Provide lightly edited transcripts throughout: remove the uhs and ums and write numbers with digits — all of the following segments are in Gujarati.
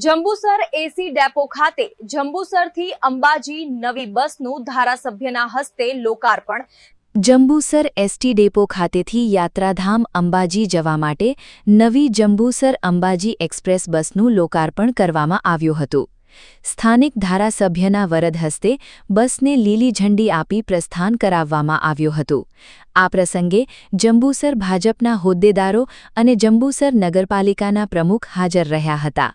જંબુસર એસી ડેપો ખાતે જંબુસરથી અંબાજી નવી બસનું ધારાસભ્યના હસ્તે લોકાર્પણ। જંબુસર એસટી ડેપો ખાતેથી યાત્રાધામ અંબાજી જવા માટે નવી જંબુસર અંબાજી એક્સપ્રેસ બસનું લોકાર્પણ કરવામાં આવ્યું હતું। સ્થાનિક ધારાસભ્યના વરદ હસ્તે બસને લીલી ઝંડી આપી પ્રસ્થાન કરાવવામાં આવ્યું હતું। આ પ્રસંગે જંબુસર ભાજપના હોદ્દેદારો અને જંબુસર નગરપાલિકાના પ્રમુખ હાજર રહ્યા હતા।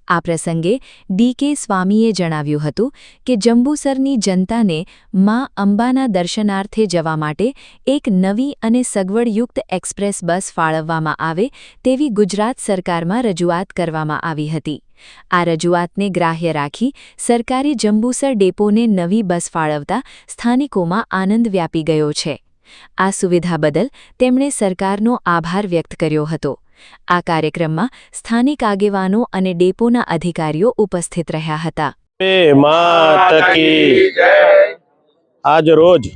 આ પ્રસંગે ડી.કે. સ્વામીએ જણાવ્યું હતું કે જંબુસરની જનતાને માં અંબાના દર્શનાર્થે જવા માટે એક નવી અને સગવડયુક્ત એક્સપ્રેસ બસ ફાળવવામાં આવે તેવી ગુજરાત સરકારમાં રજૂઆત કરવામાં આવી હતી। આ રજૂઆતને ગ્રાહ્ય રાખી સરકારે જંબુસર ડેપોને નવી બસ ફાળવતા સ્થાનિકોમાં આનંદ વ્યાપી ગયો છે। આ સુવિધા બદલ તેમણે સરકારનો આભાર વ્યક્ત કર્યો હતો। આ કાર્યક્રમમાં સ્થાનિક આગેવાનો અને ડેપોના અધિકારીઓ ઉપસ્થિત રહ્યા હતા। આજ રોજ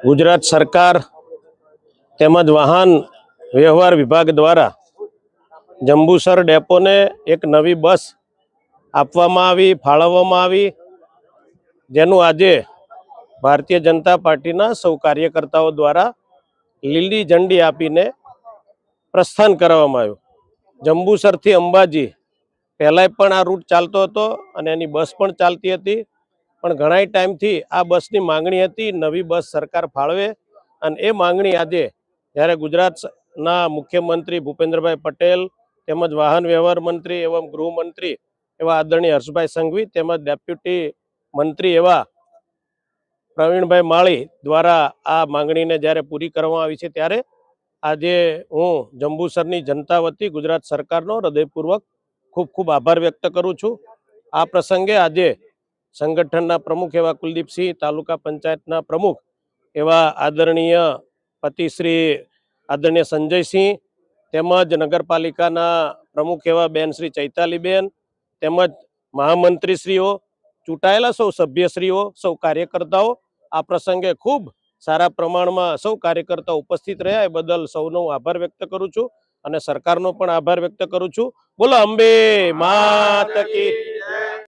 ગુજરાત સરકાર તેમજ વાહન વ્યવહાર વિભાગ દ્વારા જંબુસર ડેપોને એક નવી બસ આપવામાં આવી, ફાળવવામાં આવી, જેનું આજે ભારતીય જનતા પાર્ટીના સૌ કાર્યકર્તાઓ દ્વારા લીલી ઝંડી આપીને પ્રસ્થાન કરવામાં આવ્યું। જંબુસરથી અંબાજી પહેલાંય પણ આ રૂટ ચાલતો હતો અને એની બસ પણ ચાલતી હતી, પણ ઘણા ટાઈમથી આ બસની માંગણી હતી, નવી બસ સરકાર ફાળવે, અને એ માંગણી આજે જ્યારે ગુજરાતના મુખ્યમંત્રી ભૂપેન્દ્રભાઈ પટેલ તેમજ વાહન વ્યવહાર મંત્રી એવં ગૃહમંત્રી એવા આદરણીય હર્ષભાઈ સંઘવી તેમજ ડેપ્યુટી મંત્રી એવા પ્રવીણભાઈ માળી દ્વારા આ માંગણીને જ્યારે પૂરી કરવામાં આવી છે, ત્યારે આજે હું જંબુસરની જનતા વતી ગુજરાત સરકારનો હૃદયપૂર્વક ખૂબ ખૂબ આભાર વ્યક્ત કરું છું। આ પ્રસંગે આજે સંગઠનના પ્રમુખ એવા કુલદીપસિંહ, તાલુકા પંચાયતના પ્રમુખ એવા આદરણીય પતિશ્રી આદરણીય સંજયસિંહ, તેમજ નગરપાલિકાના પ્રમુખ એવા બેન શ્રી ચૈતાલીબેન, તેમજ મહામંત્રીશ્રીઓ, ચૂંટાયેલા સૌ સભ્યશ્રીઓ, સૌ કાર્યકર્તાઓ આ પ્રસંગે ખૂબ સારા પ્રમાણમાં સૌ કાર્યકર્તાઓ ઉપસ્થિત રહ્યા, એ બદલ સૌનો આભાર વ્યક્ત કરું છું અને સરકારનો પણ આભાર વ્યક્ત કરું છું। બોલો અંબે માત કી જય।